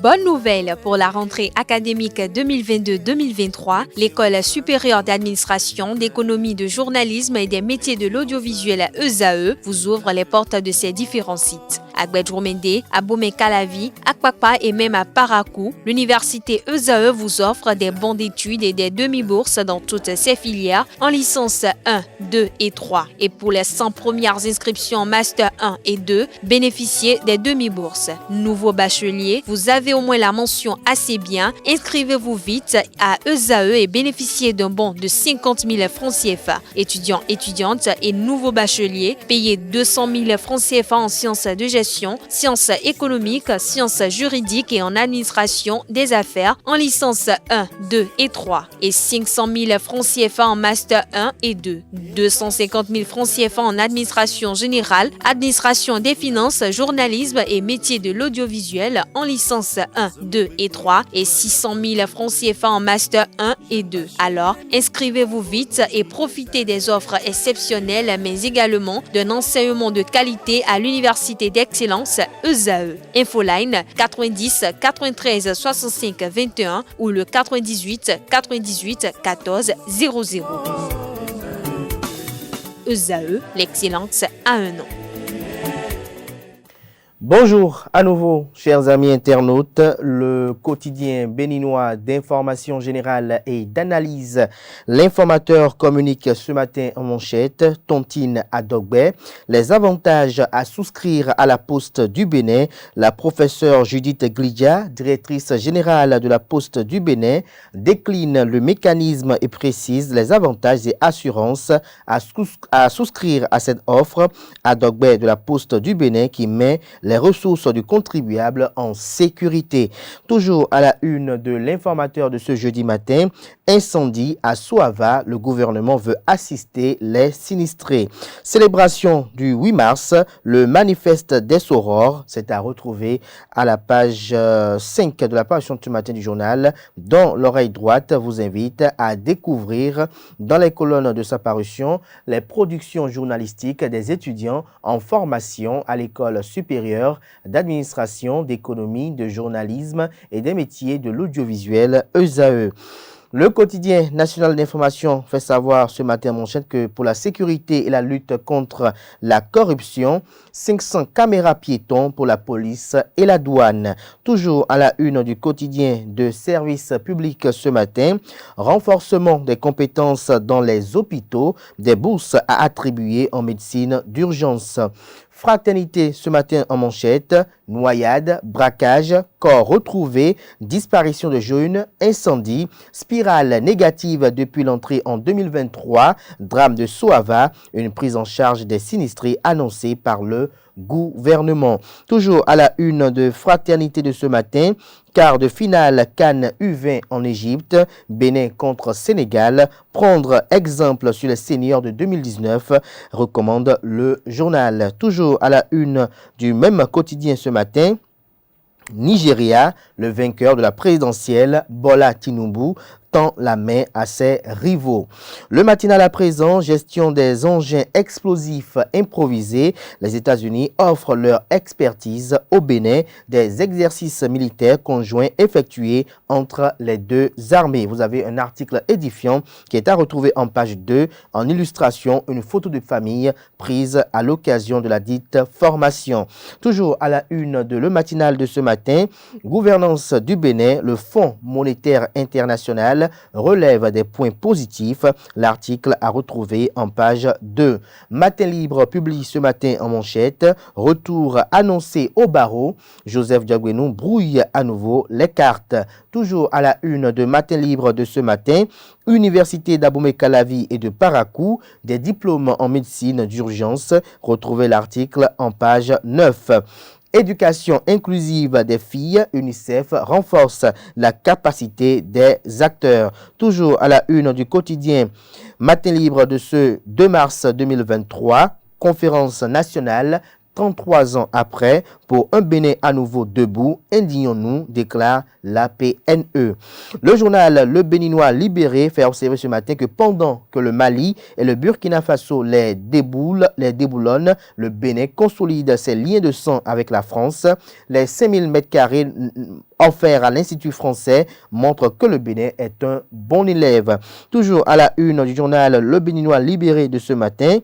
Bonne nouvelle pour la rentrée académique 2022-2023, l'École supérieure d'administration, d'économie, de journalisme et des métiers de l'audiovisuel ESAE vous ouvre les portes de ses différents sites. À Gbedjomende, à Bomé-Calavi, à Kpakpa et même à Parakou, l'université ESAE vous offre des bons d'études et des demi-bourses dans toutes ses filières en licence 1, 2 et 3. Et pour les 100 premières inscriptions en master 1 et 2, bénéficiez des demi-bourses. Nouveau bachelier, vous avez au moins la mention assez bien. Inscrivez-vous vite à ESAE et bénéficiez d'un bon de 50 000 francs CFA. Étudiants, étudiantes et nouveaux bacheliers, payez 200 000 francs CFA en sciences de gestion, sciences économiques, sciences juridiques et en administration des affaires en licence 1, 2 et 3 et 500 000 francs CFA en master 1 et 2, 250 000 francs CFA en administration générale, administration des finances, journalisme et métiers de l'audiovisuel en licence 1, 2 et 3 et 600 000 francs CFA en master 1 et 2. Alors, inscrivez-vous vite et profitez des offres exceptionnelles mais également d'un enseignement de qualité à l'université d'excellence ESAE. Infoline 90 93 65 21 ou le 98 98 14 00. ESAE, l'excellence à un nom. Bonjour à nouveau, chers amis internautes. Le quotidien béninois d'information générale et d'analyse, l'informateur communique ce matin en manchette, tontine à Dogbe, les avantages à souscrire à la Poste du Bénin. La professeure Judith Glidia, directrice générale de la Poste du Bénin, décline le mécanisme et précise les avantages et assurances à souscrire à cette offre à Dogbe de la Poste du Bénin qui met les ressources du contribuable en sécurité. Toujours à la une de l'informateur de ce jeudi matin, incendie à Soava, le gouvernement veut assister les sinistrés. Célébration du 8 mars, le manifeste des Sorores, c'est à retrouver à la page 5 de la parution du matin du journal, dont l'oreille droite vous invite à découvrir dans les colonnes de sa parution les productions journalistiques des étudiants en formation à l'école supérieure d'administration, d'économie, de journalisme et des métiers de l'audiovisuel ESAE. Le quotidien national d'information fait savoir ce matin en manchette que pour la sécurité et la lutte contre la corruption, 500 caméras piétons pour la police et la douane. Toujours à la une du quotidien de service public ce matin, renforcement des compétences dans les hôpitaux, des bourses à attribuer en médecine d'urgence. Fraternité ce matin en manchette, noyade, braquage, corps retrouvé, disparition de jeunes, incendie, spirale négative depuis l'entrée en 2023, drame de Soava, une prise en charge des sinistrés annoncée par le gouvernement. Toujours à la une de Fraternité de ce matin, quart de finale CAN U20 en Égypte, Bénin contre Sénégal, prendre exemple sur les seniors de 2019, recommande le journal. Toujours à la une du même quotidien ce matin, Nigeria, le vainqueur de la présidentielle, Bola Tinubu, tend la main à ses rivaux. Le matinal à présent, gestion des engins explosifs improvisés. Les États-Unis offrent leur expertise au Bénin des exercices militaires conjoints effectués entre les deux armées. Vous avez un article édifiant qui est à retrouver en page 2. En illustration, une photo de famille prise à l'occasion de la dite formation. Toujours à la une de le matinal de ce matin, gouvernance du Bénin, le Fonds monétaire international relève des points positifs. L'article à retrouver en page 2. Matin Libre publie ce matin en manchette, retour annoncé au barreau. Joseph Diaguenou brouille à nouveau les cartes. Toujours à la une de Matin Libre de ce matin, Université d'Abomey-Calavi et de Parakou, des diplômes en médecine d'urgence. Retrouvez l'article en page 9. Éducation inclusive des filles, UNICEF renforce la capacité des acteurs. Toujours à la une du quotidien Matin Libre de ce 2 mars 2023, conférence nationale 33 ans après, pour un Bénin à nouveau debout, indignons-nous, déclare la PNE. Le journal Le Béninois Libéré fait observer ce matin que pendant que le Mali et le Burkina Faso les déboulonnent, le Bénin consolide ses liens de sang avec la France. Les 5000 m² offerts à l'Institut français montrent que le Bénin est un bon élève. Toujours à la une du journal Le Béninois Libéré de ce matin,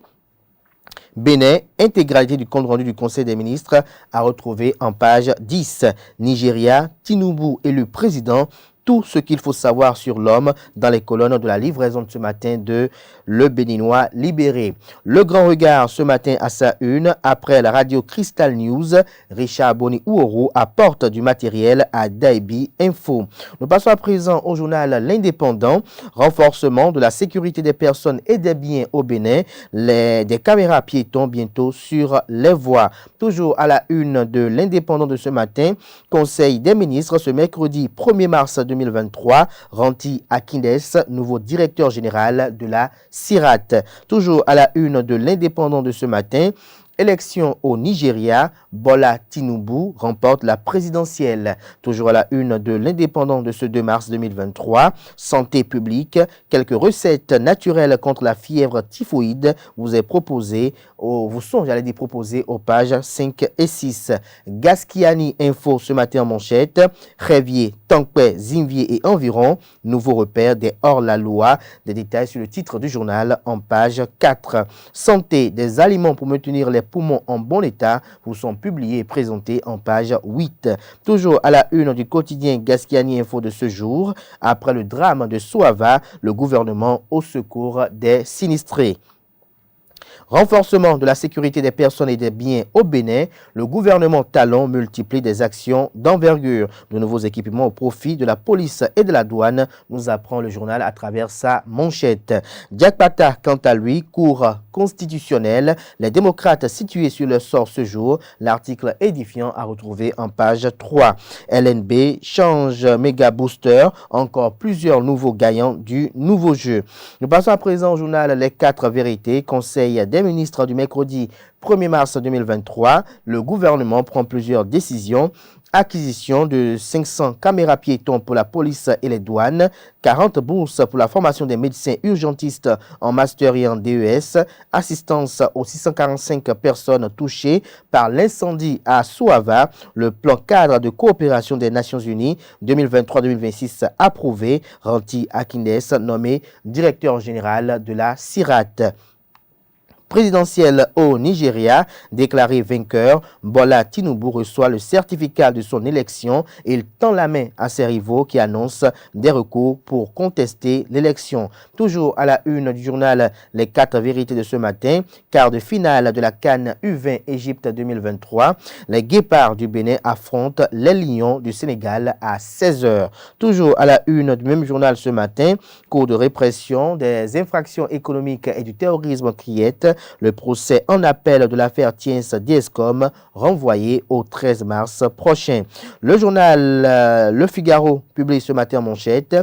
Bénin, intégralité du compte rendu du Conseil des ministres à retrouver en page 10. Nigeria, Tinubu élu président. Tout ce qu'il faut savoir sur l'homme dans les colonnes de la livraison de ce matin de Le Béninois Libéré. Le grand regard ce matin à sa une, après la radio Crystal News, Richard Boni Ouoro apporte du matériel à Daibi Info. Nous passons à présent au journal L'Indépendant, renforcement de la sécurité des personnes et des biens au Bénin, des caméras piétons bientôt sur les voies. Toujours à la une de L'Indépendant de ce matin, Conseil des ministres ce mercredi 1er mars 2023, Ranti Akindes, nouveau directeur général de la CIRAT. Toujours à la une de L'Indépendant de ce matin, élection au Nigeria, Bola Tinubu remporte la présidentielle. Toujours à la une de L'Indépendant de ce 2 mars 2023, santé publique, quelques recettes naturelles contre la fièvre typhoïde vous sont proposées aux pages 5 et 6. Gaskiani Info ce matin en manchette, Révier, Tankwe, Zimvier et environ, nouveau repère des hors-la-loi. Des détails sur le titre du journal en page 4. Santé, des aliments pour maintenir les poumons en bon état vous sont publiés et présentés en page 8. Toujours à la une du quotidien Gaskiani Info de ce jour, après le drame de Soava, le gouvernement au secours des sinistrés. Renforcement de la sécurité des personnes et des biens au Bénin, le gouvernement Talon multiplie des actions d'envergure. De nouveaux équipements au profit de la police et de la douane, nous apprend le journal à travers sa manchette. Diakpata, quant à lui, cour constitutionnelle, les démocrates situés sur le sort ce jour, l'article édifiant à retrouver en page 3. LNB change méga booster, encore plusieurs nouveaux gagnants du nouveau jeu. Nous passons à présent au journal Les 4 vérités, conseil des ministres du mercredi 1er mars 2023, le gouvernement prend plusieurs décisions. Acquisition de 500 caméras piétons pour la police et les douanes, 40 bourses pour la formation des médecins urgentistes en master et en DES, assistance aux 645 personnes touchées par l'incendie à Soava, le plan cadre de coopération des Nations Unies 2023-2026 approuvé, Ranti Akindes nommé directeur général de la CIRAT. Présidentielle au Nigeria, déclaré vainqueur, Bola Tinubu reçoit le certificat de son élection et il tend la main à ses rivaux qui annoncent des recours pour contester l'élection. Toujours à la une du journal Les 4 vérités de ce matin, quart de finale de la CAN U20 Égypte 2023, les Guépards du Bénin affrontent les Lions du Sénégal à 16h. Toujours à la une du même journal ce matin, cours de répression des infractions économiques et du terrorisme criette. Le procès en appel de l'affaire Tiens Diescom renvoyé au 13 mars prochain. Le journal Le Figaro publie ce matin en manchette.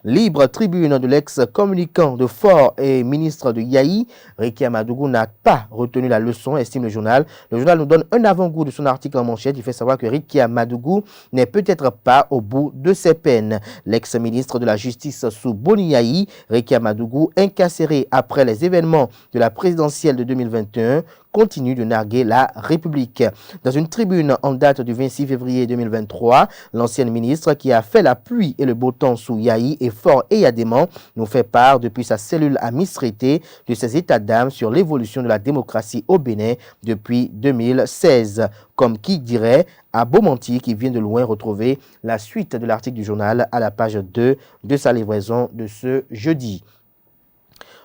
Libre tribune de l'ex-communicant de Fort et ministre de Yaï, Ricky Amadougou n'a pas retenu la leçon, estime le journal. Le journal nous donne un avant-goût de son article en manchette. Il fait savoir que Ricky Amadougou n'est peut-être pas au bout de ses peines. L'ex-ministre de la Justice sous Boni Yaï, Ricky Amadougou, incarcéré après les événements de la présidentielle de 2021, continue de narguer la République. Dans une tribune en date du 26 février 2023, l'ancienne ministre qui a fait la pluie et le beau temps sous Yaï et Fort et Yadéman nous fait part depuis sa cellule à Misrété de ses états d'âme sur l'évolution de la démocratie au Bénin depuis 2016. Comme qui dirait à Beaumenti qui vient de loin retrouver la suite de l'article du journal à la page 2 de sa livraison de ce jeudi.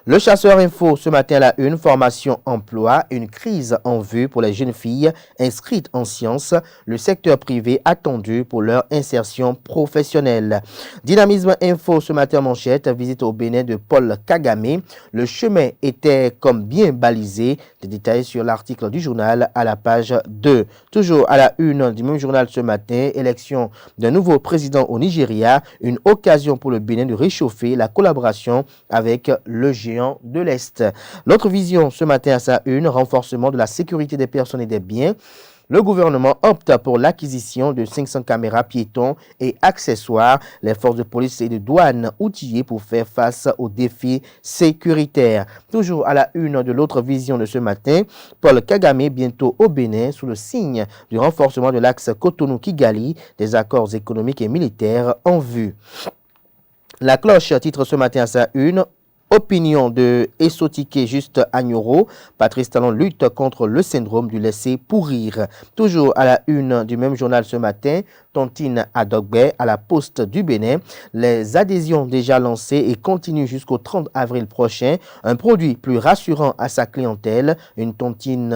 Le Chasseur Info, ce matin à la une, formation emploi, une crise en vue pour les jeunes filles inscrites en sciences, le secteur privé attendu pour leur insertion professionnelle. Dynamisme Info, ce matin en manchette, visite au Bénin de Paul Kagame. Le chemin était comme bien balisé. Des détails sur l'article du journal à la page 2. Toujours à la une du même journal ce matin, élection d'un nouveau président au Nigeria, une occasion pour le Bénin de réchauffer la collaboration avec le G l'océan de l'Est. L'autre vision ce matin à sa une, renforcement de la sécurité des personnes et des biens. Le gouvernement opte pour l'acquisition de 500 caméras piétons et accessoires. Les forces de police et de douane outillées pour faire face aux défis sécuritaires. Toujours à la une de l'autre vision de ce matin, Paul Kagame bientôt au Bénin sous le signe du renforcement de l'axe Cotonou-Kigali, des accords économiques et militaires en vue. La cloche titre ce matin à sa une. Opinion de Essotike Juste Agnoro, Patrice Talon lutte contre le syndrome du laisser pourrir. Toujours à la une du même journal ce matin, Tontine Adogbe à la Poste du Bénin. Les adhésions déjà lancées et continuent jusqu'au 30 avril prochain. Un produit plus rassurant à sa clientèle, une tontine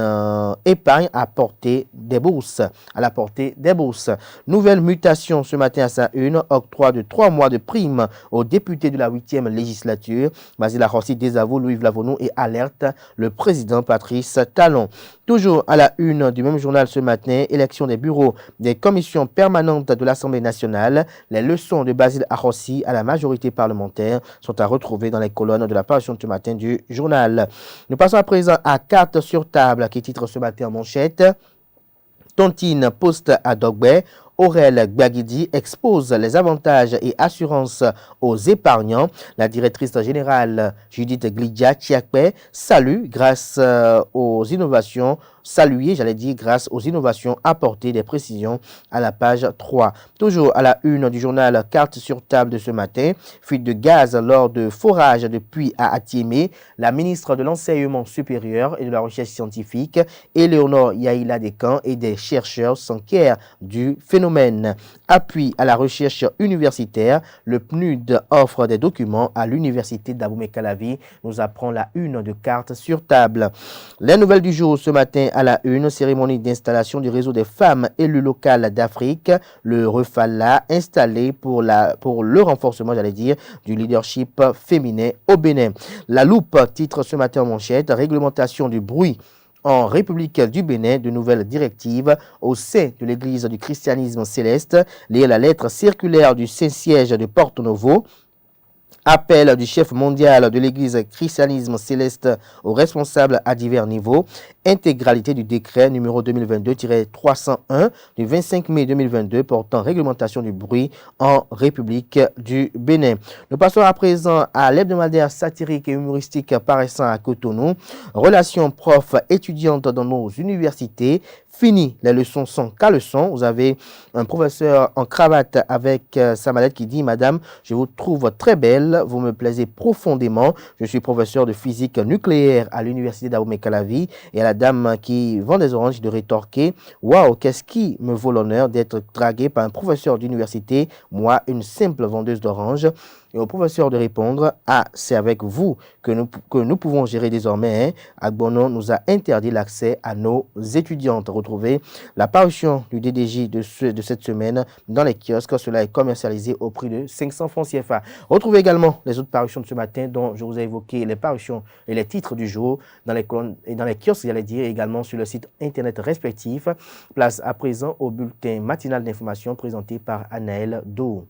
épargne à portée des bourses. À la portée des bourses. Nouvelle mutation ce matin à sa une, octroi de 3 mois de prime aux députés de la 8e législature. Basile Rossi désavoue Louis Vlavonou et alerte le président Patrice Talon. Toujours à la une du même journal ce matin, élection des bureaux des commissions permanentes de l'Assemblée nationale. Les leçons de Basile Rossi à la majorité parlementaire sont à retrouver dans les colonnes de la parution de ce matin du journal. Nous passons à présent à Carte sur table qui titre ce matin en manchette. Tontine poste à Dogbe. Aurel Gbagidi expose les avantages et assurances aux épargnants. La directrice générale Judith Glidia Tchiakpe salue grâce aux innovations grâce aux innovations apportées des précisions à la page 3. Toujours à la une du journal Carte sur table de ce matin, fuite de gaz lors de forage de puits à Atiémé. La ministre de l'Enseignement supérieur et de la Recherche scientifique, Éléonore Yaïla Descamps, et des chercheurs s'enquièrent du phénomène. Appui à la recherche universitaire, le PNUD offre des documents à l'université d'Abomey-Calavi, nous apprend la une de Carte sur table. Les nouvelles du jour ce matin à la une, cérémonie d'installation du réseau des femmes élues locales d'Afrique, le REFALA, installé pour le renforcement, du leadership féminin au Bénin. La loupe titre ce matin en manchette, réglementation du bruit en République du Bénin, de nouvelles directives au sein de l'Église du christianisme céleste, liées à la lettre circulaire du Saint-Siège de Porto Novo. Appel du chef mondial de l'Église christianisme céleste aux responsables à divers niveaux. Intégralité du décret numéro 2022-301 du 25 mai 2022 portant réglementation du bruit en République du Bénin. Nous passons à présent à l'hebdomadaire satirique et humoristique paraissant à Cotonou. Relations prof-étudiantes dans nos universités. Fini les leçons sans caleçon. Vous avez un professeur en cravate avec sa mallette qui dit « Madame, je vous trouve très belle, vous me plaisez profondément. Je suis professeur de physique nucléaire à l'université d'Abomey-Calavi. » Et à la dame qui vend des oranges de rétorquer « Waouh, qu'est-ce qui me vaut l'honneur d'être dragué par un professeur d'université, moi, une simple vendeuse d'oranges ?» Et au professeur de répondre « Ah, c'est avec vous que nous pouvons gérer désormais. Agbono nous a interdit l'accès à nos étudiantes. » Retrouvez la parution du DDJ de cette semaine dans les kiosques. Cela est commercialisé au prix de 500 francs CFA. Retrouvez également les autres parutions de ce matin dont je vous ai évoqué les parutions et les titres du jour dans les colonnes et dans les kiosques, également sur le site internet respectif. Place à présent au bulletin matinal d'information présenté par Anaël Do.